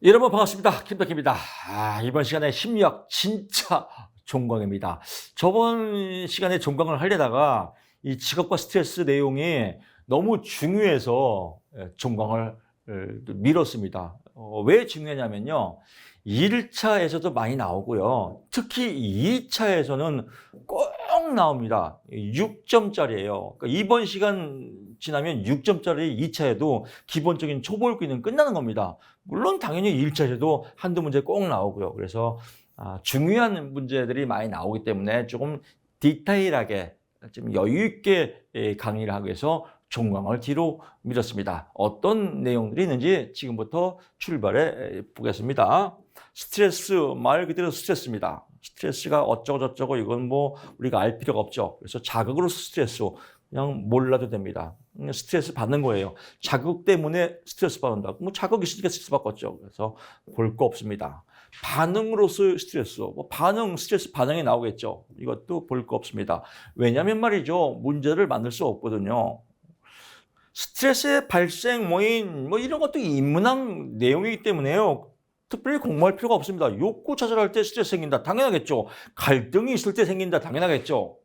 여러분 반갑습니다. 김덕기입니다. 이번 시간에 심리학 진짜 종강입니다. 저번 시간에 종강을 하려다가 이 직업과 스트레스 내용이 너무 중요해서 종강을 미뤘습니다. 왜 중요하냐면요. 1차에서도 많이 나오고요. 특히 2차에서는 꼭 나옵니다. 6점짜리예요. 그러니까 이번 시간 지나면 6점짜리 2차에도 기본적인 초보 읽기는 끝나는 겁니다. 물론 당연히 1차에도 한두 문제 꼭 나오고요. 그래서 중요한 문제들이 많이 나오기 때문에 조금 디테일하게 좀 여유 있게 강의를 하기 위해서 종강을 뒤로 미뤘습니다. 어떤 내용들이 있는지 지금부터 출발해 보겠습니다. 스트레스, 말 그대로 스트레스입니다. 스트레스가 어쩌고저쩌고 이건 뭐 우리가 알 필요가 없죠. 그래서 자극으로서 스트레스 그냥 몰라도 됩니다. 스트레스 받는 거예요. 자극 때문에 스트레스 받는다. 뭐 자극이 있으니까 스트레스 받겠죠. 그래서 볼 거 없습니다. 반응으로서 스트레스, 스트레스 반응이 나오겠죠. 이것도 볼 거 없습니다. 왜냐하면 말이죠. 문제를 만들 수 없거든요. 스트레스의 발생 원인 이런 것도 인문학 내용이기 때문에요. 특별히 공부할 필요가 없습니다. 욕구 조절할 때 스트레스 생긴다. 당연하겠죠. 갈등이 있을 때 생긴다. 당연하겠죠.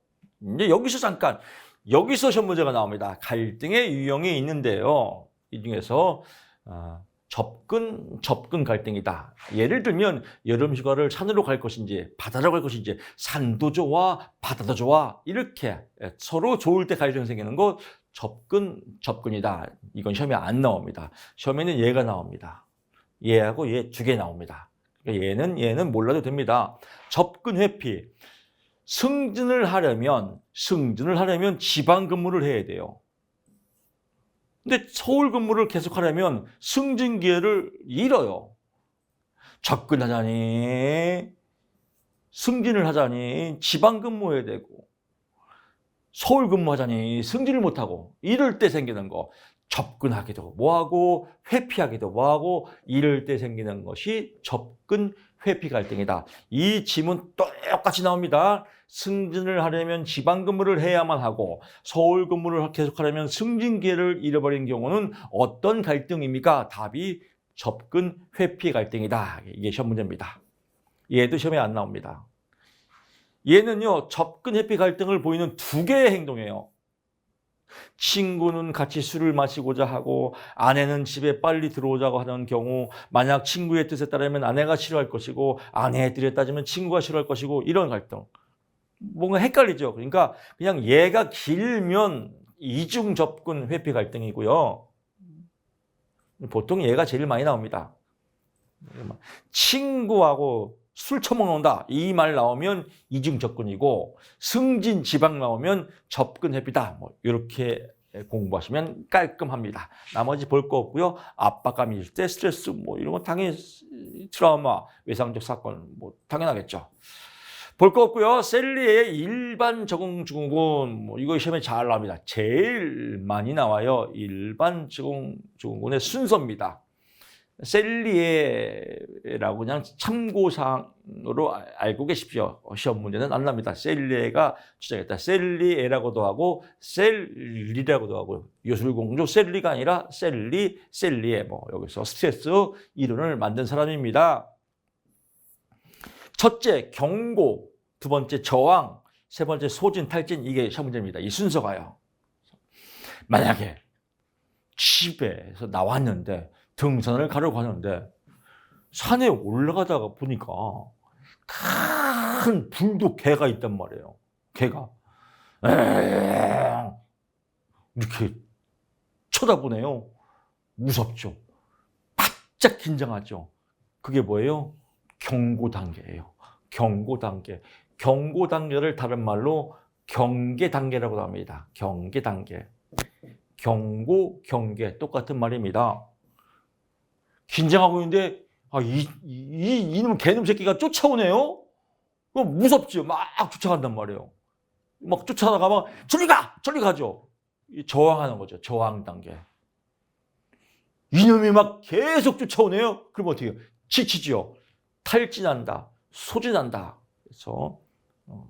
이제 여기서 시험 문제가 나옵니다. 갈등의 유형이 있는데요. 이 중에서 접근 갈등이다. 예를 들면 여름 휴가를 산으로 갈 것인지 바다로 갈 것인지 산도 좋아 바다도 좋아 이렇게 서로 좋을 때 갈등 생기는 거 접근이다. 이건 시험에 안 나옵니다. 시험에는 얘가 나옵니다. 얘하고 얘 두 개 나옵니다. 그러니까 얘는 몰라도 됩니다. 접근 회피. 승진을 하려면 지방 근무를 해야 돼요. 근데 서울 근무를 계속하려면 승진 기회를 잃어요. 접근하자니 승진을 하자니 지방 근무해야 되고 서울 근무하자니 승진을 못하고 이럴 때 생기는 거 접근하기도 뭐하고 회피하기도 뭐하고 이럴 때 생기는 것이 접근 회피 갈등이다. 이 지문 똑같이 나옵니다. 승진을 하려면 지방 근무를 해야만 하고 서울 근무를 계속하려면 승진 기회를 잃어버린 경우는 어떤 갈등입니까? 답이 접근 회피 갈등이다. 이게 시험 문제입니다. 얘도 시험에 안 나옵니다. 얘는요, 접근 회피 갈등을 보이는 두 개의 행동이에요. 친구는 같이 술을 마시고자 하고 아내는 집에 빨리 들어오자고 하는 경우 만약 친구의 뜻에 따르면 아내가 싫어할 것이고 아내의 뜻에 따르면 친구가 싫어할 것이고 이런 갈등. 뭔가 헷갈리죠. 그러니까 그냥 얘가 길면 이중 접근 회피 갈등이고요. 보통 얘가 제일 많이 나옵니다. 친구하고 술 처먹는다 이 말 나오면 이중 접근이고 승진 지방 나오면 접근 회피다. 이렇게 공부하시면 깔끔합니다. 나머지 볼 거 없고요. 압박감이 있을 때 스트레스 이런 건 당연히 트라우마, 외상적 사건 당연하겠죠. 볼 거 없고요. 셀리의 일반 적응 증후군 이거 시험에 잘 나옵니다. 제일 많이 나와요. 일반 적응 증후군의 순서입니다. 셀리에라고 그냥 참고사항으로 알고 계십시오. 시험 문제는 안 납니다. 셀리에가 주장했다. 셀리에라고도 하고 셀리라고도 하고 요술공주 셀리가 아니라 셀리에 여기서 스트레스 이론을 만든 사람입니다. 첫째 경고, 두 번째 저항, 세 번째 소진, 탈진 이게 시험 문제입니다. 이 순서가요. 만약에 집에서 나왔는데 등산을 가려고 하는데 산에 올라가다가 보니까 큰 불독 개가 있단 말이에요. 개가 이렇게 쳐다보네요. 무섭죠. 바짝 긴장하죠. 그게 뭐예요? 경고 단계예요. 경고 단계. 경고 단계를 다른 말로 경계 단계라고 합니다. 경계 단계. 경고, 경계 똑같은 말입니다. 긴장하고 있는데 이놈 개놈 새끼가 쫓아오네요. 무섭죠. 막 쫓아간단 말이에요. 막 쫓아가다가 막 저리 가죠. 저항하는 거죠. 저항 단계. 이놈이 막 계속 쫓아오네요. 그럼 어떻게 해요? 지치죠. 탈진한다. 소진한다. 그래서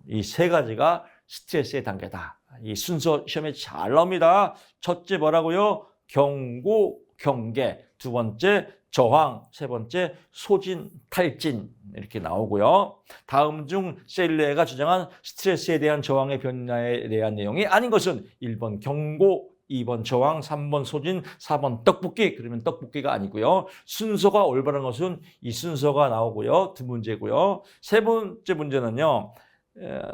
이 세 가지가 스트레스의 단계다. 이 순서 시험에 잘 나옵니다. 첫째 뭐라고요? 경고, 경계, 두 번째 저항, 세 번째 소진, 탈진 이렇게 나오고요. 다음 중 셀레가 주장한 스트레스에 대한 저항의 변화에 대한 내용이 아닌 것은 1번 경고, 2번 저항, 3번 소진, 4번 떡볶이. 그러면 떡볶이가 아니고요. 순서가 올바른 것은 이 순서가 나오고요. 두 문제고요. 세 번째 문제는요.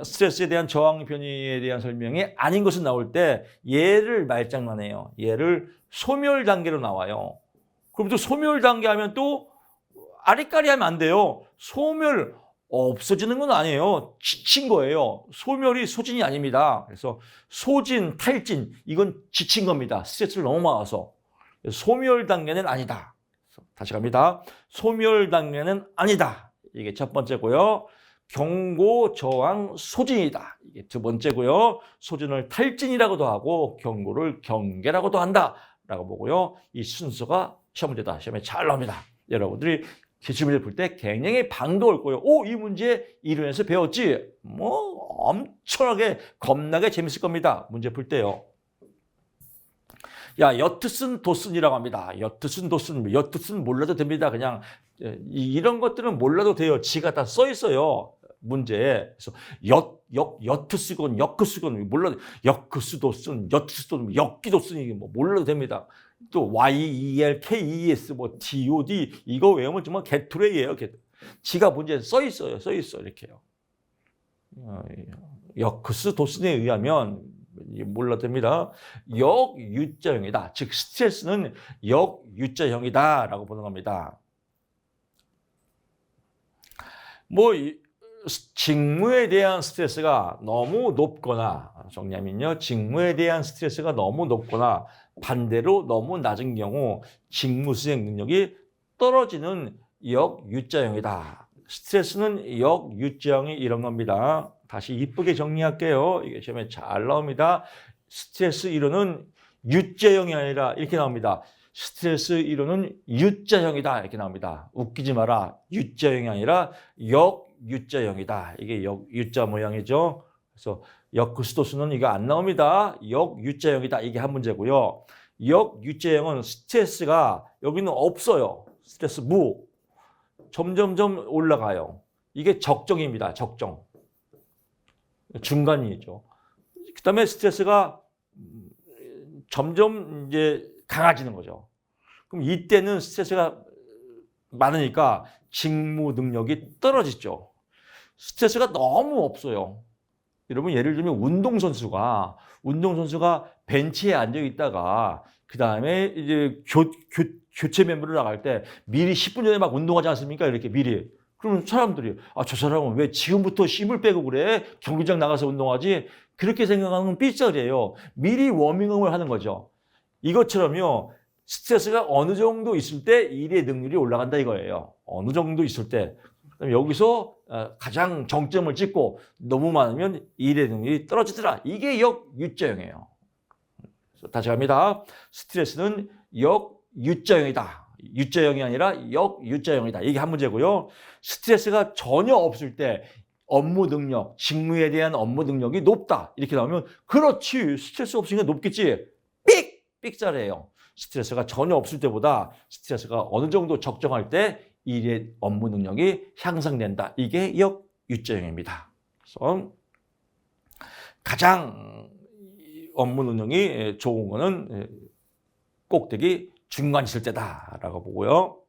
스트레스에 대한 저항 변이에 대한 설명이 아닌 것은 나올 때 얘를 말장난해요. 얘를 소멸 단계로 나와요. 그럼 또 소멸 단계 하면 또 아리까리 하면 안 돼요. 소멸 없어지는 건 아니에요. 지친 거예요. 소멸이 소진이 아닙니다. 그래서 소진, 탈진 이건 지친 겁니다. 스트레스를 너무 많아서. 소멸 단계는 아니다. 다시 갑니다. 소멸 단계는 아니다. 이게 첫 번째고요. 경고, 저항, 소진이다. 이게 두 번째고요. 소진을 탈진이라고도 하고 경고를 경계라고도 한다. 라고 보고요. 이 순서가 시험 문제다. 시험에 잘 나옵니다. 여러분들이 기출문제 풀 때 굉장히 반가울 거예요. 오, 이 문제 이론에서 배웠지? 뭐 엄청나게 겁나게 재밌을 겁니다. 문제 풀 때요. 야, 여트슨 도슨이라고 합니다. 여트슨 도슨, 여트슨 몰라도 됩니다. 그냥 이런 것들은 몰라도 돼요. 지가 다 써 있어요. 문제에. 그래서 여트스건, 여크스건 몰라도 여크스도 쓴, 여트스도 쓴, 역기도 쓴 이게 뭐 몰라도 됩니다. 또 YELKES 뭐 DOD 이거 외우면 정말 개투레이예요. 지가 문제에 써 있어요. 써 있어 이렇게요. 여크스 도슨에 의하면 몰라도 됩니다. 역유자형이다. 즉 스트레스는 역유자형이다라고 보는 겁니다. 뭐 직무에 대한 스트레스가 너무 높거나 정리하면요. 직무에 대한 스트레스가 너무 높거나 반대로 너무 낮은 경우 직무 수행 능력이 떨어지는 역유자형이다. 스트레스는 역유자형이 이런 겁니다. 다시 이쁘게 정리할게요. 이게 시험에 잘 나옵니다. 스트레스 이론은 유자형이 아니라 이렇게 나옵니다. 스트레스 이론은 유자형이다. 이렇게 나옵니다. 웃기지 마라. 유자형이 아니라 역유자형이다. 이게 역유자 모양이죠. 그래서 역수도수는 이거 안 나옵니다. 역유자형이다. 이게 한 문제고요. 역유자형은 스트레스가 여기는 없어요. 스트레스 무. 점점점 올라가요. 이게 적정입니다. 적정. 중간이죠. 그 다음에 스트레스가 점점 이제 강해지는 거죠. 그럼 이때는 스트레스가 많으니까 직무 능력이 떨어지죠. 스트레스가 너무 없어요. 여러분 예를 들면 운동선수가 벤치에 앉아 있다가 그 다음에 이제 교체 멤버로 나갈 때 미리 10분 전에 막 운동하지 않습니까? 이렇게 미리. 그러면 사람들이 저 사람은 왜 지금부터 힘을 빼고 그래? 경기장 나가서 운동하지? 그렇게 생각하는 삐쩍이에요. 미리 워밍업을 하는 거죠. 이것처럼요. 스트레스가 어느 정도 있을 때 일의 능률이 올라간다 이거예요. 어느 정도 있을 때. 여기서 가장 정점을 찍고 너무 많으면 일의 능률이 떨어지더라. 이게 역유자형이에요. 다시 갑니다. 스트레스는 역유자형이다. 유자형이 아니라 역유자형이다. 이게 한 문제고요. 스트레스가 전혀 없을 때 업무 능력, 직무에 대한 업무 능력이 높다. 이렇게 나오면 그렇지. 스트레스 없으니까 높겠지. 삑자리예요. 스트레스가 전혀 없을 때보다 스트레스가 어느 정도 적정할 때 일의 업무 능력이 향상된다. 이게 역유자형입니다. 그래서 가장 업무 능력이 좋은 거는 꼭대기 중간 있을 때다라고 보고요.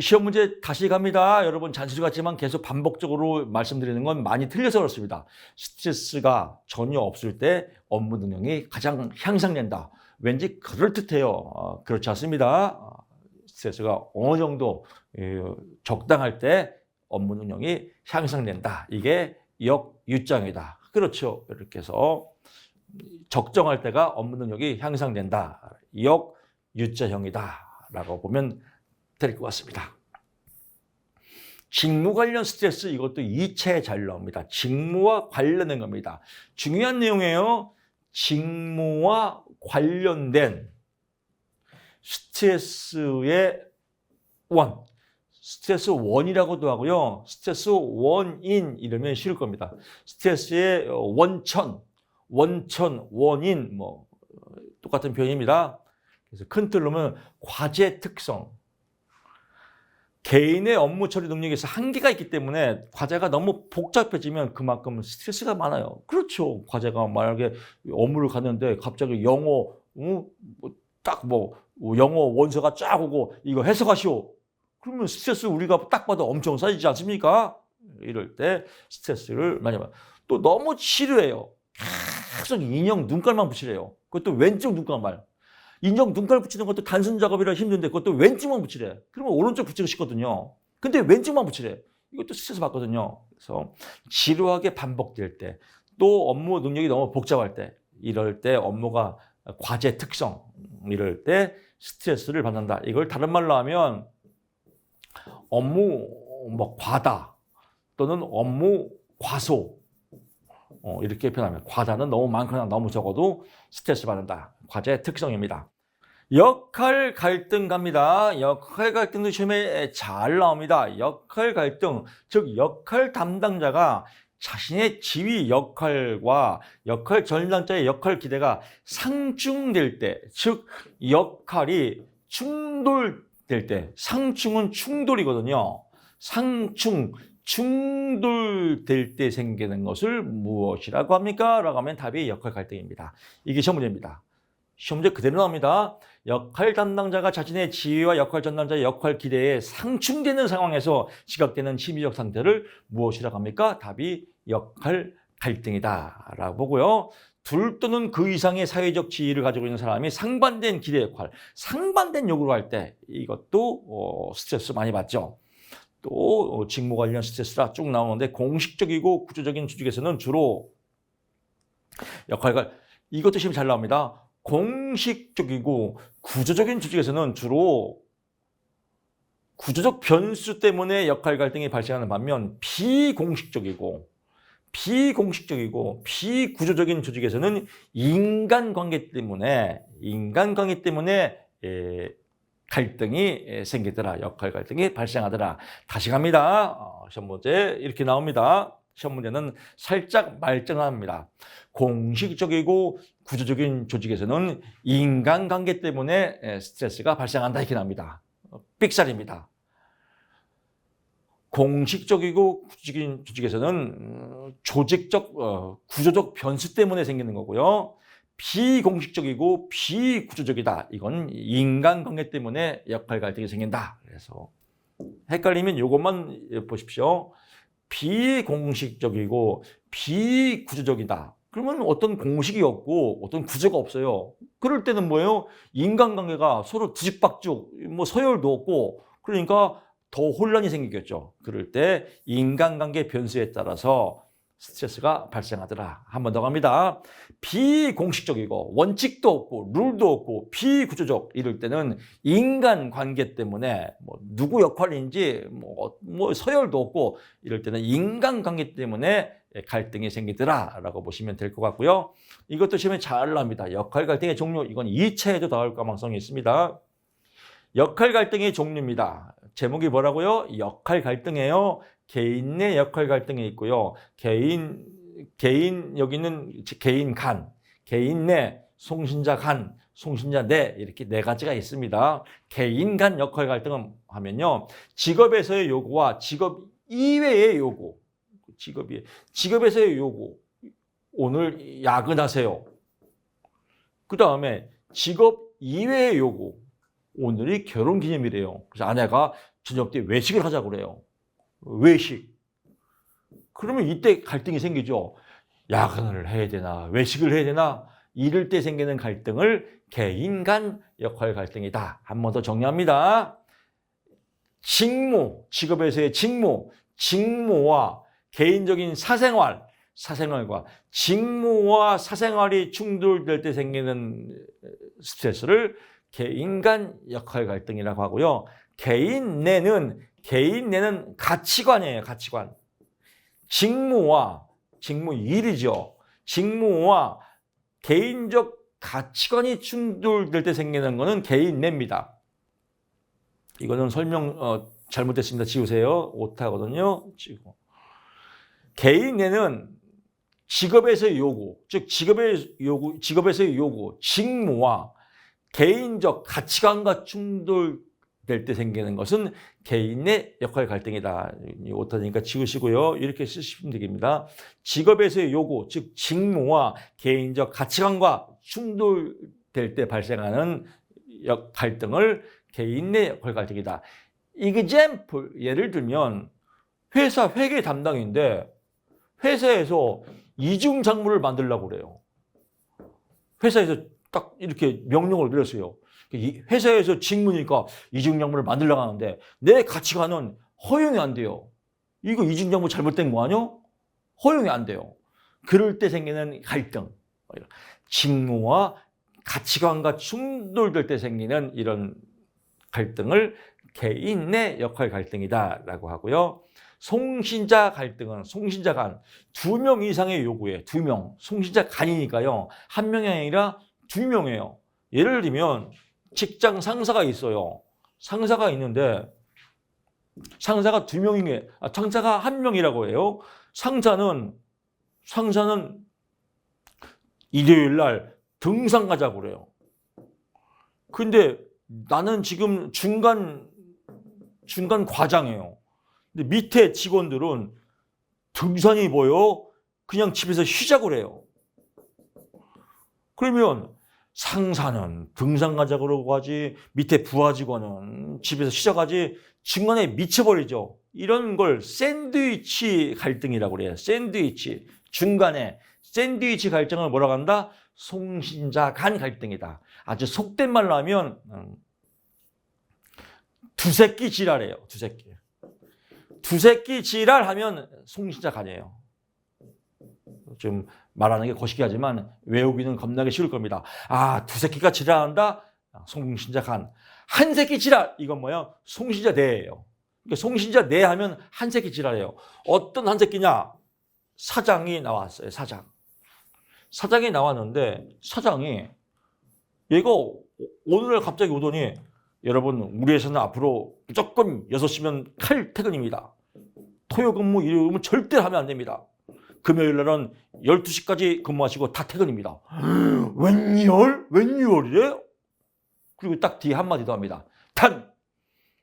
시험 문제 다시 갑니다. 여러분 잔소리 같지만 계속 반복적으로 말씀드리는 건 많이 틀려서 그렇습니다. 스트레스가 전혀 없을 때 업무 능력이 가장 향상된다. 왠지 그럴듯해요. 그렇지 않습니다. 스트레스가 어느 정도 적당할 때 업무 능력이 향상된다. 이게 역유자형이다. 그렇죠. 이렇게 해서 적정할 때가 업무 능력이 향상된다. 역유자형이다. 라고 보면 될 것 같습니다. 직무 관련 스트레스 이것도 2차에 잘 나옵니다. 직무와 관련된 겁니다. 중요한 내용이에요. 직무와 관련된 스트레스의 원. 스트레스 원이라고도 하고요. 스트레스 원인 이러면 쉬울 겁니다. 스트레스의 원천, 원인 뭐 똑같은 표현입니다. 그래서 큰 틀로 보면 과제 특성. 개인의 업무 처리 능력에서 한계가 있기 때문에 과제가 너무 복잡해지면 그만큼 스트레스가 많아요. 그렇죠. 과제가 만약에 업무를 갔는데 갑자기 영어, 영어 원서가 쫙 오고 이거 해석하시오. 그러면 스트레스 우리가 딱 봐도 엄청 쌓이지 않습니까? 이럴 때 스트레스를 많이 받아요. 또 너무 치료해요. 계속 인형 눈깔만 붙이래요. 그것도 왼쪽 눈깔만. 인형 눈깔 붙이는 것도 단순 작업이라 힘든데 그것도 왼쪽만 붙이래. 그러면 오른쪽 붙이고 싶거든요. 근데 왼쪽만 붙이래. 이것도 스트레스 받거든요. 그래서 지루하게 반복될 때, 또 업무 능력이 너무 복잡할 때, 이럴 때 업무가 과제 특성, 이럴 때 스트레스를 받는다. 이걸 다른 말로 하면 업무 과다 또는 업무 과소, 이렇게 표현하면 과다는 너무 많거나 너무 적어도 스트레스 받는다. 과제 특성입니다. 역할 갈등 갑니다. 역할 갈등도 시험에 잘 나옵니다. 역할 갈등, 즉 역할 담당자가 자신의 지위 역할과 역할 전담자의 역할 기대가 상충될 때, 즉 역할이 충돌될 때, 상충은 충돌이거든요. 상충, 충돌될 때 생기는 것을 무엇이라고 합니까? 라고 하면 답이 역할 갈등입니다. 이게 시험 문제입니다. 시험 문제 그대로 나옵니다. 역할 담당자가 자신의 지위와 역할 전담자의 역할 기대에 상충되는 상황에서 지각되는 심리적 상태를 무엇이라고 합니까? 답이 역할 갈등이다 라고 보고요. 둘 또는 그 이상의 사회적 지위를 가지고 있는 사람이 상반된 기대 역할, 상반된 요구를 할 때 이것도 스트레스 많이 받죠. 또 직무 관련 스트레스라 쭉 나오는데 공식적이고 구조적인 조직에서는 주로 이것도 시험이 잘 나옵니다. 공식적이고 구조적인 조직에서는 주로 구조적 변수 때문에 역할 갈등이 발생하는 반면 비구조적이고 비구조적인 조직에서는 인간관계 때문에 갈등이 생기더라. 역할 갈등이 발생하더라. 다시 갑니다. 시험 문제 이렇게 나옵니다. 시험 문제는 살짝 말장난합니다. 공식적이고 구조적인 조직에서는 인간관계 때문에 스트레스가 발생한다. 이렇게 나옵니다. 삑살입니다. 공식적이고 구조적인 조직에서는 구조적 변수 때문에 생기는 거고요. 비공식적이고 비구조적이다. 이건 인간관계 때문에 역할 갈등이 생긴다. 그래서 헷갈리면 이것만 보십시오. 비공식적이고 비구조적이다. 그러면 어떤 공식이 없고 어떤 구조가 없어요. 그럴 때는 뭐예요? 인간관계가 서로 뒤죽박죽, 서열도 없고 그러니까 더 혼란이 생기겠죠. 그럴 때 인간관계 변수에 따라서 스트레스가 발생하더라. 한 번 더 갑니다. 비공식적이고 원칙도 없고 룰도 없고 비구조적 이럴 때는 인간관계 때문에 누구 역할인지 서열도 없고 이럴 때는 인간관계 때문에 갈등이 생기더라 라고 보시면 될 것 같고요. 이것도 시험에 잘 나옵니다. 역할 갈등의 종류, 이건 2차에도 나올 가능성이 있습니다. 역할 갈등의 종류입니다. 제목이 뭐라고요? 역할 갈등이에요. 개인 내 역할 갈등이 있고요. 여기는 개인 간, 개인 내, 송신자 간, 송신자 내 이렇게 네 가지가 있습니다. 개인 간 역할 갈등은 하면요. 직업에서의 요구와 직업 이외의 요구, 직업에서의 요구, 오늘 야근하세요. 그 다음에 직업 이외의 요구, 오늘이 결혼기념일이에요. 그래서 아내가 저녁 때 외식을 하자고 그래요. 외식. 그러면 이때 갈등이 생기죠. 야근을 해야 되나 외식을 해야 되나 이럴 때 생기는 갈등을 개인 간 역할 갈등이다. 한 번 더 정리합니다. 직업에서의 직무와 개인적인 사생활과 직무와 사생활이 충돌될 때 생기는 스트레스를 개인 간 역할 갈등이라고 하고요. 개인 내는 가치관이에요. 가치관. 직무 일이죠. 직무와 개인적 가치관이 충돌될 때 생기는 것은 개인 내입니다. 이거는 설명 잘못됐습니다. 지우세요. 오타거든요. 지우고. 개인 내는 직업에서의 요구, 즉 직업에서의 요구, 직무와 개인적 가치관과 충돌될 때 생기는 것은 개인 내 역할 갈등이다. 오타니까 지우시고요. 이렇게 쓰시면 되겠습니다. 직업에서의 요구, 즉 직무와 개인적 가치관과 충돌될 때 발생하는 갈등을 개인 내 역할 갈등이다. example, 예를 들면 회사 회계 담당인데 회사에서 이중 작물을 만들려고 그래요. 회사에서 딱 이렇게 명령을 내렸어요. 회사에서 직무니까 이중 작물을 만들려고 하는데 내 가치관은 허용이 안 돼요. 이거 이중 작물 잘못된 거 아니야? 허용이 안 돼요. 그럴 때 생기는 갈등. 직무와 가치관과 충돌될 때 생기는 이런 갈등을 개인 내 역할 갈등이다라고 하고요. 송신자 갈등은 송신자 간, 2명 이상의 요구에 2명, 송신자 간이니까요. 1명이 아니라 2명이에요. 예를 들면 직장 상사가 있어요. 상사가 있는데 상사가 2명인 게 상사가 1명이라고 해요. 상사는 일요일 날 등산 가자고 그래요. 근데 나는 지금 중간 과장이에요. 근데 밑에 직원들은 등산이 뭐요? 그냥 집에서 쉬자고 그래요. 그러면 상사는 등산 가자고 그러고 하지, 밑에 부하 직원은 집에서 쉬자고 하지, 중간에 미쳐버리죠. 이런 걸 샌드위치 갈등이라고 그래요. 샌드위치. 중간에 샌드위치 갈등을 뭐라고 한다? 송신자 간 갈등이다. 아주 속된 말로 하면 두새끼 지랄이에요. 두새끼 지랄하면 송신자 간이에요. 좀 말하는 게 거시기하지만 외우기는 겁나게 쉬울 겁니다. 두새끼가 지랄한다? 송신자 간. 한 새끼 지랄, 이건 뭐야? 송신자 내예요. 그러니까 송신자 내 하면 한 새끼 지랄이에요. 어떤 한 새끼냐? 사장이 나왔어요. 사장이 나왔는데 사장이 얘가 오늘 갑자기 오더니 여러분 우리 회사는 앞으로 무조건 6시면 칼퇴근입니다. 토요근무, 일요근무 절대 하면 안 됩니다. 금요일 날은 12시까지 근무하시고 다 퇴근입니다. 웬열이래? 그리고 딱 뒤에 한마디 더 합니다. 단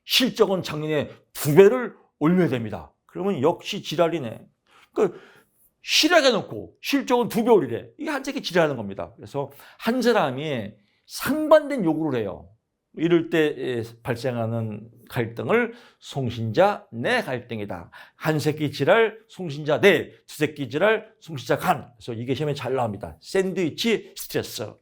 실적은 작년에 2배를 올려야 됩니다. 그러면 역시 지랄이네. 그러니까 실하게 놓고 실적은 2배 올리래. 이게 한 새끼 지랄하는 겁니다. 그래서 한 사람이 상반된 요구를 해요. 이럴 때 발생하는 갈등을 송신자 내 갈등이다. 한 새끼 지랄, 송신자 내, 2새끼 지랄, 송신자 간. 그래서 이게 시험에 잘 나옵니다. 샌드위치 스트레스.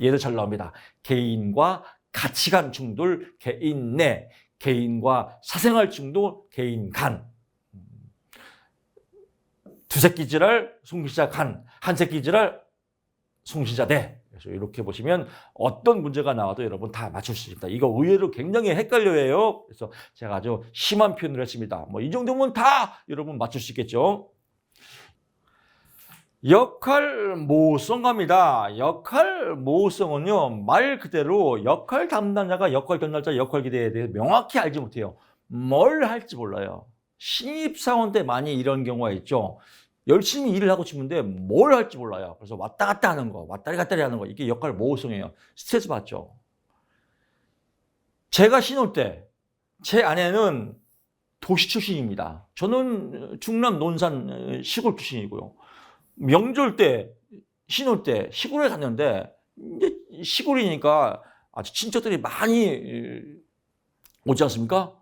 얘도 잘 나옵니다. 개인과 가치관 충돌, 개인 내, 개인과 사생활 충돌, 개인 간. 2새끼 지랄, 송신자 간, 한 새끼 지랄, 송신자 내. 그래서 이렇게 보시면 어떤 문제가 나와도 여러분 다 맞출 수 있습니다. 이거 의외로 굉장히 헷갈려해요. 그래서 제가 아주 심한 표현을 했습니다. 이 정도면 다 여러분 맞출 수 있겠죠. 역할 모호성입니다. 역할 모호성은요, 말 그대로 역할 담당자가 역할 전달자, 역할 기대에 대해 명확히 알지 못해요. 뭘 할지 몰라요. 신입사원 때 많이 이런 경우가 있죠. 열심히 일을 하고 싶은데 뭘 할지 몰라요. 그래서 왔다 갔다 하는 거, 왔다리 갔다리 하는 거, 이게 역할 모호성이에요. 스트레스 받죠. 제가 신혼 때 제 아내는 도시 출신입니다. 저는 충남 논산 시골 출신이고요. 명절 때, 신혼 때 시골에 갔는데 이제 시골이니까 아주 친척들이 많이 오지 않습니까?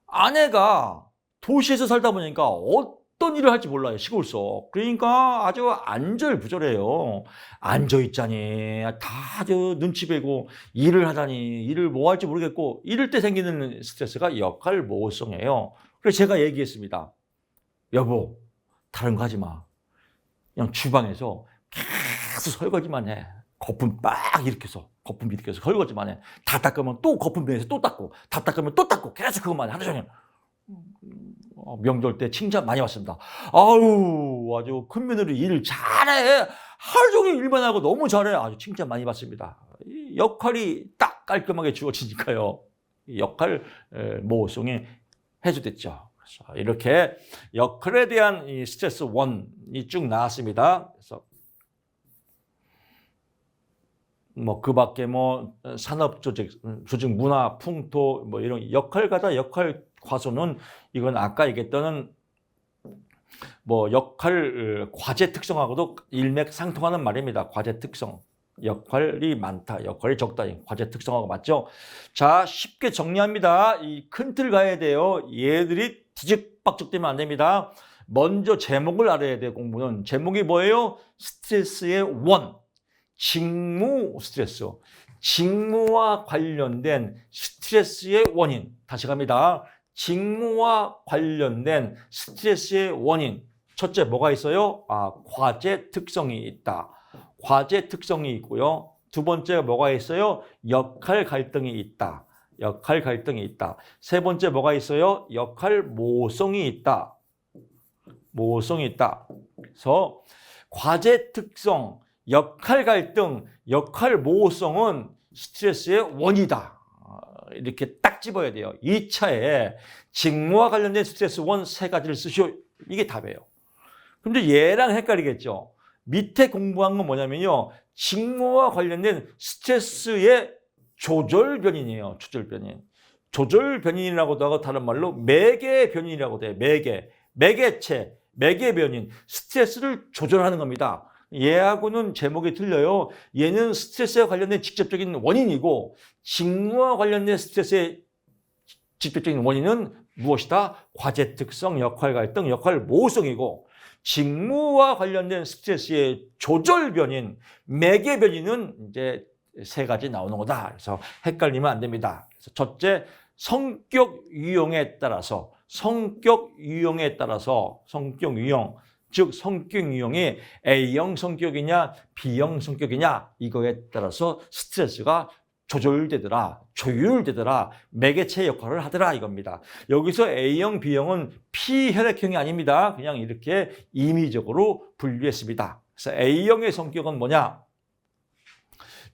아내가 도시에서 살다 보니까 어떤 일을 할지 몰라요. 시골서. 그러니까 아주 안절부절해요. 앉아있자니 다 눈치 배고 일을 하다니 일을 뭐 할지 모르겠고, 이럴 때 생기는 스트레스가 역할 모호성이에요. 그래서 제가 얘기했습니다. 여보, 다른 거 하지 마. 그냥 주방에서 계속 설거지만 해. 거품 빡 일으켜서 설거지만 해. 다 닦으면 또 거품 내서 또 닦고, 다 닦으면 또 닦고, 계속 그것만 해. 하루 종일. 명절 때 칭찬 많이 받습니다. 아유, 아주 큰 며느리 일 잘해. 하루 종일 일만 하고 너무 잘해. 아주 칭찬 많이 받습니다. 역할이 딱 깔끔하게 주어지니까요. 역할 모호성이 해소됐죠. 그래서 이렇게 역할에 대한 이 스트레스 1이 쭉 나왔습니다. 그래서 뭐 그 밖에 뭐 산업 조직, 문화, 풍토 뭐 이런 역할가다 역할 과소는 이건 아까 얘기했던 뭐 역할 과제 특성하고도 일맥상통하는 말입니다. 과제 특성. 역할이 많다, 역할이 적다, 과제 특성하고 맞죠? 자, 쉽게 정리합니다. 이 큰 틀 가야 돼요. 얘들이 뒤죽박죽되면 안 됩니다. 먼저 제목을 알아야 돼요. 공부는 제목이 뭐예요? 스트레스의 원, 직무 스트레스. 직무와 관련된 스트레스의 원인. 다시 갑니다. 직무와 관련된 스트레스의 원인. 첫째 뭐가 있어요? 과제 특성이 있다. 과제 특성이 있고요. 두 번째 뭐가 있어요? 역할 갈등이 있다. 역할 갈등이 있다. 세 번째 뭐가 있어요? 역할 모호성이 있다. 모호성이 있다. 그래서 과제 특성, 역할 갈등, 역할 모호성은 스트레스의 원이다. 이렇게 딱 집어야 돼요. 2차에 직무와 관련된 스트레스 원 세 가지를 쓰시오. 이게 답이에요. 근데 얘랑 헷갈리겠죠. 밑에 공부한 건 뭐냐면요. 직무와 관련된 스트레스의 조절 변인이에요. 조절 변인. 조절 변인이라고도 하고 다른 말로 매개 변인이라고도 해요. 매개. 매개체, 매개 변인. 스트레스를 조절하는 겁니다. 얘하고는 제목이 틀려요. 얘는 스트레스와 관련된 직접적인 원인이고 직무와 관련된 스트레스의 직접적인 원인은 무엇이다? 과제 특성, 역할 갈등, 역할 모호성이고 직무와 관련된 스트레스의 조절 변인, 매개 변인은 이제 세 가지 나오는 거다. 그래서 헷갈리면 안 됩니다. 그래서 첫째, 성격 유형에 따라서 성격 유형, 즉 성격 유형이 A형 성격이냐 B형 성격이냐 이거에 따라서 스트레스가 조절되더라, 조율되더라, 매개체 역할을 하더라 이겁니다. 여기서 A형, B형은 피혈액형이 아닙니다. 그냥 이렇게 임의적으로 분류했습니다. 그래서 A형의 성격은 뭐냐?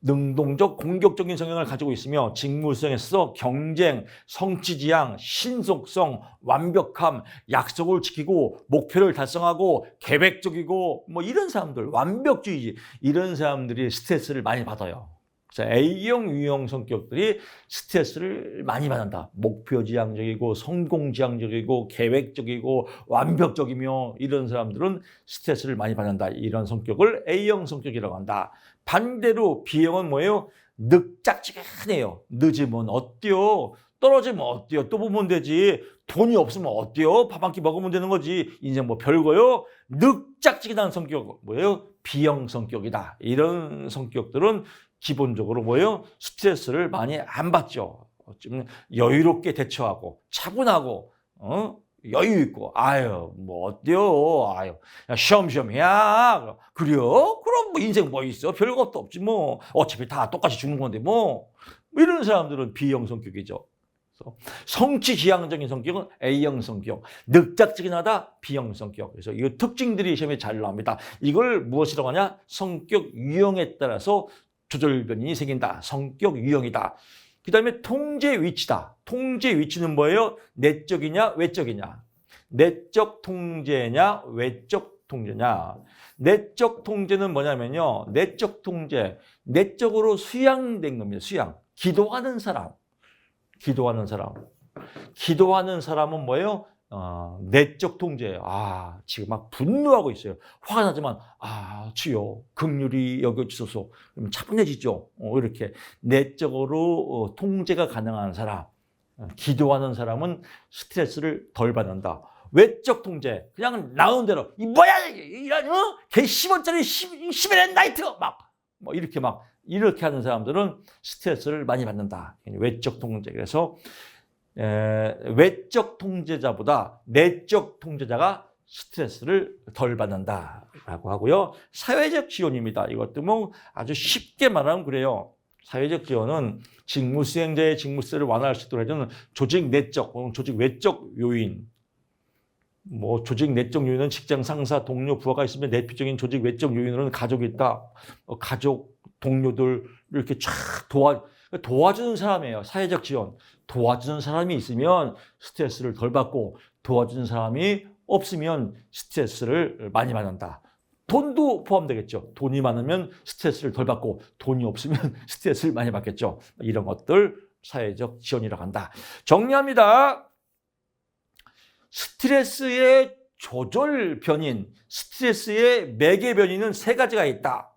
능동적 공격적인 성향을 가지고 있으며 직무 수행에서 경쟁, 성취지향, 신속성, 완벽함, 약속을 지키고 목표를 달성하고 계획적이고 뭐 이런 사람들, 완벽주의 이런 사람들이 스트레스를 많이 받아요. 그래서 A형, U형 성격들이 스트레스를 많이 받는다. 목표지향적이고 성공지향적이고 계획적이고 완벽적이며 이런 사람들은 스트레스를 많이 받는다. 이런 성격을 A형 성격이라고 한다. 반대로 B형은 뭐예요? 늑작지근해요. 늦으면 어때요? 떨어지면 어때요? 또 보면 되지. 돈이 없으면 어때요? 밥 한 끼 먹으면 되는 거지. 인생 뭐 별거요? 늑작지근한 성격 뭐예요? B형 성격이다. 이런 성격들은 기본적으로 뭐예요? 스트레스를 많이 안 받죠. 좀 여유롭게 대처하고 차분하고 여유 있고 뭐 어때요? 쉬엄쉬엄이야. 그래요? 그럼 뭐 인생 뭐 있어? 별것도 없지 뭐. 어차피 다 똑같이 죽는 건데 뭐. 이런 사람들은 B형 성격이죠. 성취지향적인 성격은 A형 성격, 늑작지근하다 B형 성격. 그래서 이 특징들이 시험에 잘 나옵니다. 이걸 무엇이라고 하냐? 성격 유형에 따라서 조절 변인이 생긴다. 성격 유형이다. 그 다음에 통제 위치다. 통제 위치는 뭐예요? 내적이냐 외적이냐. 내적 통제냐 외적 통제냐. 내적 통제는 뭐냐면요. 내적 통제, 내적으로 수양된 겁니다. 수양. 기도하는 사람. 기도하는 사람은 뭐예요? 내적 통제예요. 지금 막 분노하고 있어요. 화가 나지만 주여 긍휼히 여겨주소서. 그러면 차분해지죠. 이렇게 내적으로 통제가 가능한 사람, 기도하는 사람은 스트레스를 덜 받는다. 외적 통제, 그냥 나오는 대로 이 뭐야 이런 개 10원짜리 10엔 나이트 뭐 이렇게 하는 사람들은 스트레스를 많이 받는다. 외적 통제. 그래서 외적 통제자보다 내적 통제자가 스트레스를 덜 받는다라고 하고요. 사회적 지원입니다. 이것도 뭐 아주 쉽게 말하면 그래요. 사회적 지원은 직무 수행자의 직무성을 완화할 수 있도록 해주는 조직 내적 혹은 조직 외적 요인. 뭐 조직 내적 요인은 직장 상사, 동료, 부하가 있으면 대표적인 조직 외적 요인으로는 가족이 있다. 가족, 동료들 이렇게 쫙 도와주는 사람이에요. 사회적 지원. 도와주는 사람이 있으면 스트레스를 덜 받고 도와주는 사람이 없으면 스트레스를 많이 받는다. 돈도 포함되겠죠. 돈이 많으면 스트레스를 덜 받고 돈이 없으면 스트레스를 많이 받겠죠. 이런 것들 사회적 지원이라고 한다. 정리합니다. 스트레스의 조절 변인, 스트레스의 매개 변인은 세 가지가 있다.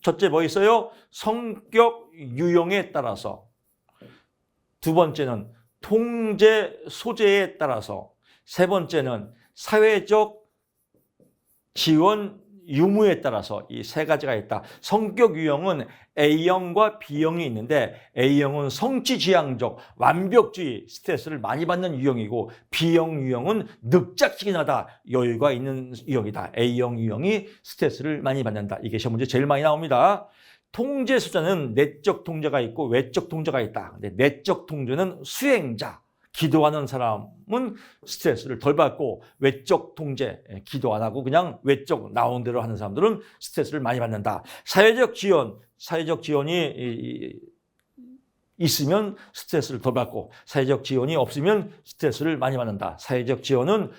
첫째 뭐 있어요? 성격 유형에 따라서. 두 번째는 통제 소재에 따라서. 세 번째는 사회적 지원 유무에 따라서 이 세 가지가 있다. 성격 유형은 A형과 B형이 있는데 A형은 성취지향적, 완벽주의, 스트레스를 많이 받는 유형이고 B형 유형은 늑작시kin하다, 여유가 있는 유형이다. A형 유형이 스트레스를 많이 받는다. 이게 시험 문제 제일 많이 나옵니다. 통제 소자는 내적 통제가 있고 외적 통제가 있다. 근데 내적 통제는 수행자, 기도하는 사람은 스트레스를 덜 받고 외적 통제, 기도 안 하고 그냥 외적 나온 대로 하는 사람들은 스트레스를 많이 받는다. 사회적 지원이 있으면 스트레스를 덜 받고 사회적 지원이 없으면 스트레스를 많이 받는다. 사회적 지원은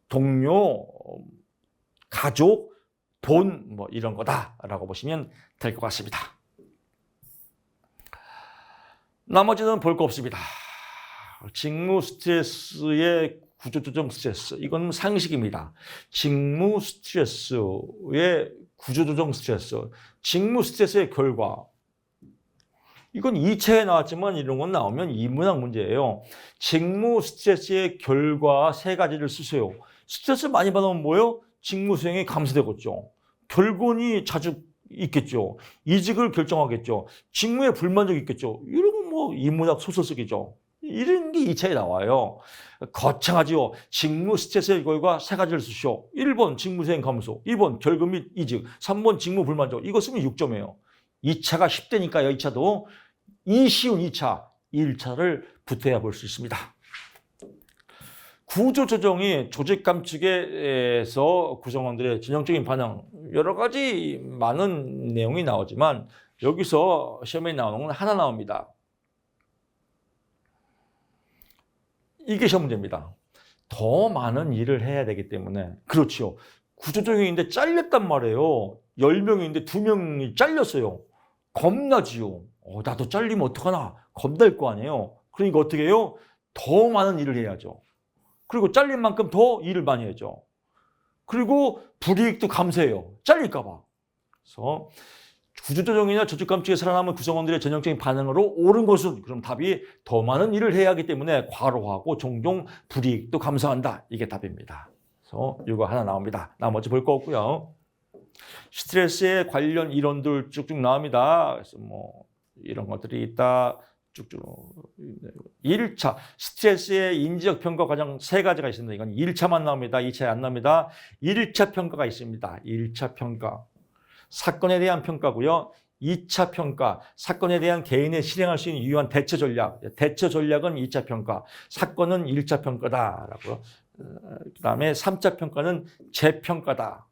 동료, 가족, 돈 이런 거다라고 보시면 될 것 같습니다. 나머지는 볼 거 없습니다. 직무 스트레스의 구조조정 스트레스, 이건 상식입니다. 직무 스트레스의 구조조정 스트레스, 직무 스트레스의 결과, 이건 2차에 나왔지만 이런 건 나오면 인문학 문제예요. 직무 스트레스의 결과 세 가지를 쓰세요. 스트레스 많이 받으면 뭐예요? 직무 수행이 감소되겠죠. 결곤이 자주 있겠죠. 이직을 결정하겠죠. 직무에 불만족이 있겠죠. 이런 건 인문학 소설 쓰기죠. 이런 게 2차에 나와요. 거창하지요. 직무 스트레스의 결과 세 가지를 쓰시오. 1번 직무수행 감소, 2번 결근 및 이직, 3번 직무 불만족. 이거 쓰면 6점이에요. 2차가 10대니까요. 2차도 이 쉬운 2차, 1차를 붙어야 볼 수 있습니다. 구조조정이 조직 감축에서 구성원들의 전형적인 반응, 여러 가지 많은 내용이 나오지만 여기서 시험에 나오는 건 하나 나옵니다. 이게 시험 문제입니다. 더 많은 일을 해야 되기 때문에. 그렇죠. 구조조정인데 잘렸단 말이에요. 10명인데 2명이 잘렸어요. 겁나지요. 나도 잘리면 어떡하나. 겁날 거 아니에요. 그러니까 어떻게 해요? 더 많은 일을 해야죠. 그리고 잘린 만큼 더 일을 많이 해야죠. 그리고 불이익도 감수해요. 잘릴까 봐. 그래서 구조조정이나 조직 감축에 살아남은 구성원들의 전형적인 반응으로 옳은 것은, 그럼 답이 더 많은 일을 해야 하기 때문에 과로하고 종종 불이익도 감수한다. 이게 답입니다. 그래서 이거 하나 나옵니다. 나머지 볼 거 없고요. 스트레스에 관련 이론들 쭉쭉 나옵니다. 그래서 이런 것들이 있다. 쭉쭉. 1차 스트레스의 인지적 평가 과정 세 가지가 있습니다. 이건 1차만 나옵니다. 2차에 안 나옵니다. 1차 평가가 있습니다. 1차 평가. 사건에 대한 평가고요. 2차 평가, 사건에 대한 개인의 실행할 수 있는 유효한 대처 전략. 대처 전략은 2차 평가, 사건은 1차 평가다라고요. 그다음에 3차 평가는 재평가다.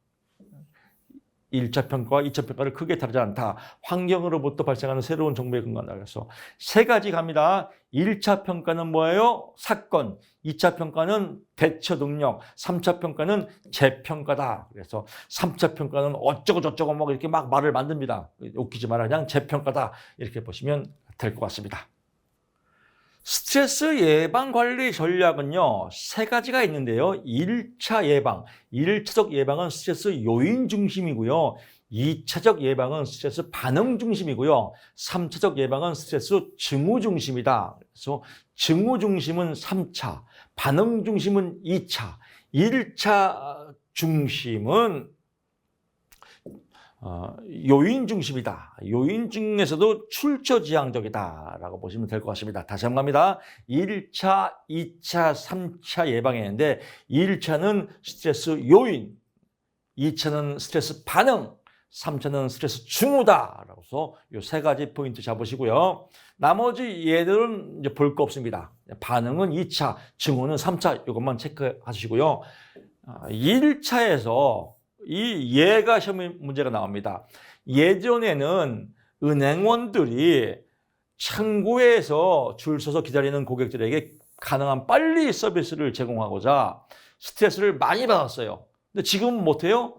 1차 평가와 2차 평가를 크게 다르지 않다. 환경으로부터 발생하는 새로운 정보에 근거한다. 그래서 세 가지 갑니다. 1차 평가는 뭐예요? 사건. 2차 평가는 대처 능력. 3차 평가는 재평가다. 그래서 3차 평가는 어쩌고 저쩌고 이렇게 막 말을 만듭니다. 웃기지 마라. 그냥 재평가다. 이렇게 보시면 될 것 같습니다. 스트레스 예방 관리 전략은요, 세 가지가 있는데요. 1차 예방, 1차적 예방은 스트레스 요인 중심이고요. 2차적 예방은 스트레스 반응 중심이고요. 3차적 예방은 스트레스 증후 중심이다. 그래서 증후 중심은 3차, 반응 중심은 2차, 1차 중심은 요인 중심이다. 요인 중에서도 출처지향적이다라고 보시면 될 것 같습니다. 다시 한번 갑니다. 1차, 2차, 3차 예방했는데 1차는 스트레스 요인, 2차는 스트레스 반응, 3차는 스트레스 증후다라고 해서 이 세 가지 포인트 잡으시고요. 나머지 얘들은 이제 볼 거 없습니다. 반응은 2차, 증후는 3차 이것만 체크하시고요. 1차에서 이 예가 시험 문제가 나옵니다. 예전에는 은행원들이 창구에서 줄 서서 기다리는 고객들에게 가능한 빨리 서비스를 제공하고자 스트레스를 많이 받았어요. 근데 지금은 못해요?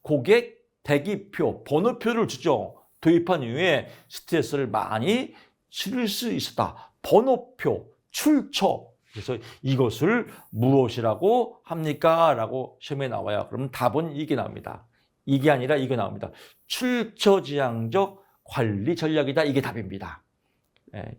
고객 대기표, 번호표를 주죠. 도입한 이후에 스트레스를 많이 줄일 수 있었다. 번호표, 출처. 그래서 이것을 무엇이라고 합니까? 라고 시험에 나와요. 그러면 답은 이게 나옵니다. 이게 아니라 이게 나옵니다. 출처지향적 관리 전략이다. 이게 답입니다.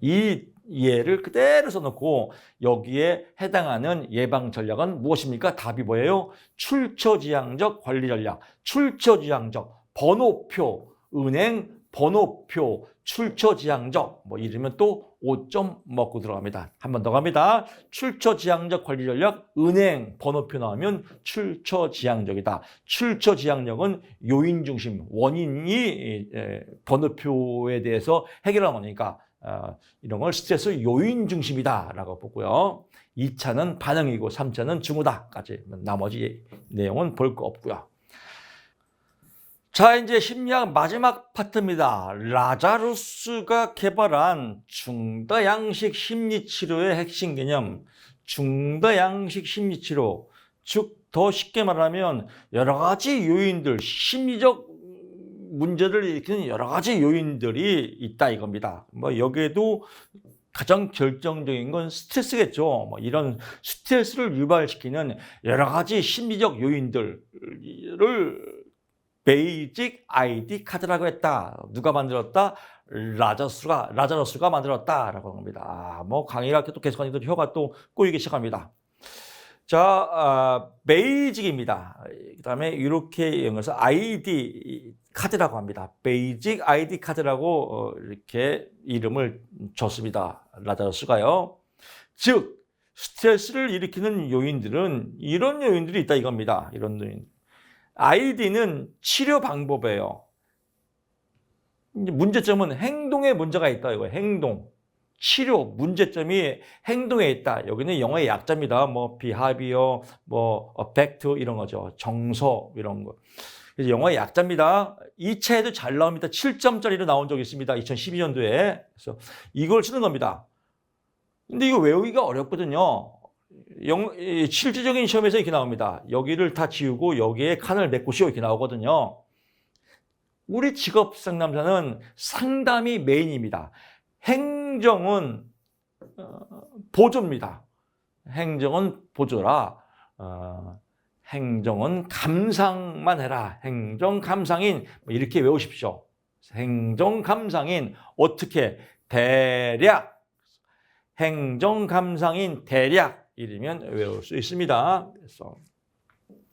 이 예를 그대로 써놓고 여기에 해당하는 예방 전략은 무엇입니까? 답이 뭐예요? 출처지향적 관리 전략. 출처지향적 번호표, 은행 번호표, 출처지향적 뭐 이러면 또 5점 먹고 들어갑니다. 한 번 더 갑니다. 출처지향적 관리 전략, 은행 번호표 나오면 출처지향적이다. 출처지향적은 요인 중심, 원인이 번호표에 대해서 해결하는 거니까 이런 걸 스트레스 요인 중심이다라고 보고요. 2차는 반응이고 3차는 증후다까지. 나머지 내용은 볼 거 없고요. 자, 이제 심리학 마지막 파트입니다. 라자루스가 개발한 중도양식 심리치료의 핵심 개념, 중도양식 심리치료. 즉, 더 쉽게 말하면 여러 가지 요인들, 심리적 문제를 일으키는 여러 가지 요인들이 있다 이겁니다. 뭐 여기에도 가장 결정적인 건 스트레스겠죠. 뭐 이런 스트레스를 유발시키는 여러 가지 심리적 요인들을 베이직 아이디 카드라고 했다. 누가 만들었다? 라자루스가 만들었다라고 합니다. 뭐 강의를 할 때 또 계속하니까 혀가 또 꼬이기 시작합니다. 자, 베이직입니다. 그 다음에 이렇게 연결해서 아이디 카드라고 합니다. 베이직 아이디 카드라고 이렇게 이름을 줬습니다. 라자루스가요. 즉, 스트레스를 일으키는 요인들은 이런 요인들이 있다 이겁니다. 이런 요인. 아이디는 치료 방법이에요. 문제점은 행동에 문제가 있다 이거예요. 행동. 치료 문제점이 행동에 있다. 여기는 영어의 약자입니다. 뭐 behavior, 뭐 affect 이런 거죠. 정서 이런 거. 그래서 영어의 약자입니다. 2차에도 잘 나옵니다. 7점짜리로 나온 적이 있습니다. 2012년도에. 그래서 이걸 쓰는 겁니다. 근데 이거 외우기가 어렵거든요. 실질적인 시험에서 이렇게 나옵니다. 여기를 다 지우고 여기에 칸을 메꾸시오 이렇게 나오거든요. 우리 직업 상담사는 상담이 메인입니다. 행정은 보조입니다. 행정은 보조라. 행정은 감상만 해라. 행정 감상인 이렇게 외우십시오. 행정 감상인 어떻게 대략 행정 감상인 대략 이러면 외울 수 있습니다. 그래서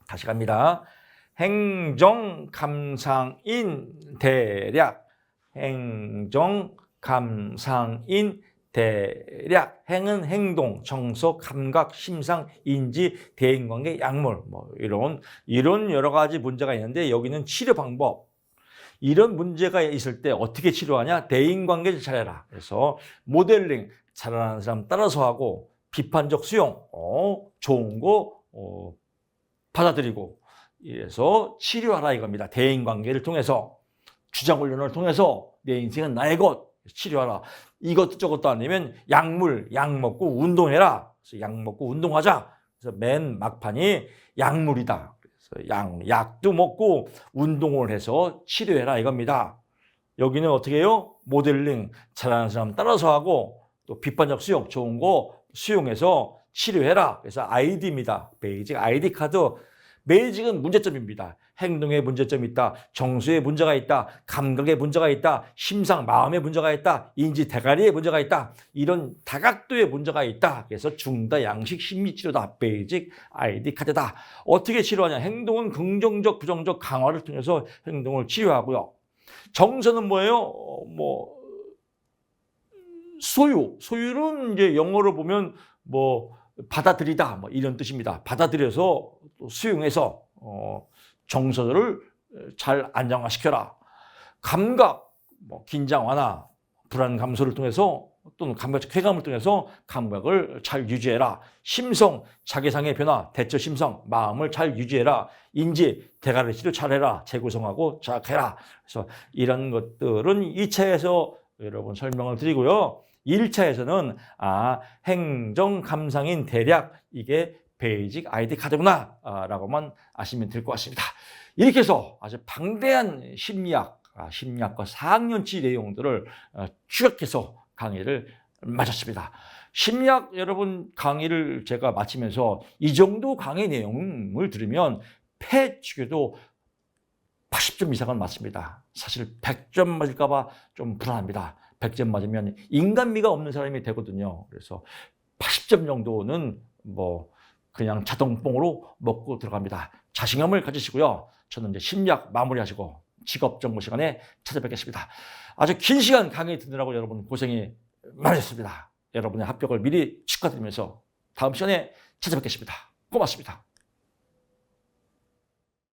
다시 갑니다. 행정 감상인 대략 행정 감상인 대략 행은 행동, 정서, 감각, 심상, 인지, 대인관계, 약물 뭐 이런 여러 가지 문제가 있는데 여기는 치료 방법. 이런 문제가 있을 때 어떻게 치료하냐? 대인관계를 잘해라. 그래서 모델링 잘하는 사람 따라서 하고 비판적 수용, 좋은 거 받아들이고 이래서 치료하라 이겁니다. 대인관계를 통해서 주장훈련을 통해서 내 인생은 나의 것 치료하라. 이것도 저것도 아니면 약물, 약 먹고 운동해라. 그래서 약 먹고 운동하자. 그래서 맨 막판이 약물이다. 그래서 약도 먹고 운동을 해서 치료해라 이겁니다. 여기는 어떻게 해요? 모델링 잘하는 사람 따라서 하고 또 비판적 수용 좋은 거 수용해서 치료해라. 그래서 아이디입니다. 베이직 아이디 카드. 베이직은 문제점입니다. 행동에 문제점이 있다. 정서에 문제가 있다. 감각에 문제가 있다. 심상, 마음에 문제가 있다. 인지, 대가리에 문제가 있다. 이런 다각도에 문제가 있다. 그래서 중다양식 심리치료다. 베이직 아이디 카드다. 어떻게 치료하냐. 행동은 긍정적, 부정적 강화를 통해서 행동을 치료하고요. 정서는 뭐예요? 소유는 이제 영어로 보면 받아들이다 이런 뜻입니다. 받아들여서 또 수용해서 정서를 잘 안정화시켜라. 감각, 긴장 완화, 불안 감소를 통해서 또는 감각적 쾌감을 통해서 감각을 잘 유지해라. 심성, 자기상의 변화, 대처 심성, 마음을 잘 유지해라. 인지, 대가리치료 잘해라. 재구성하고 자각해라. 그래서 이런 것들은 2차에서 여러분 설명을 드리고요. 1차에서는 행정 감상인 대략 이게 베이직 아이디 카드구나 라고만 아시면 될 것 같습니다. 이렇게 해서 아주 방대한 심리학과 4학년치 내용들을 추격해서 강의를 마쳤습니다. 심리학 여러분 강의를 제가 마치면서 이 정도 강의 내용을 들으면 폐취교도 80점 이상은 맞습니다. 사실 100점 맞을까 봐 좀 불안합니다. 100점 맞으면 인간미가 없는 사람이 되거든요. 그래서 80점 정도는 뭐 그냥 자동뽕으로 먹고 들어갑니다. 자신감을 가지시고요. 저는 이제 심리학 마무리하시고 직업 정보 시간에 찾아뵙겠습니다. 아주 긴 시간 강의 듣느라고 여러분 고생이 많으셨습니다. 여러분의 합격을 미리 축하드리면서 다음 시간에 찾아뵙겠습니다. 고맙습니다.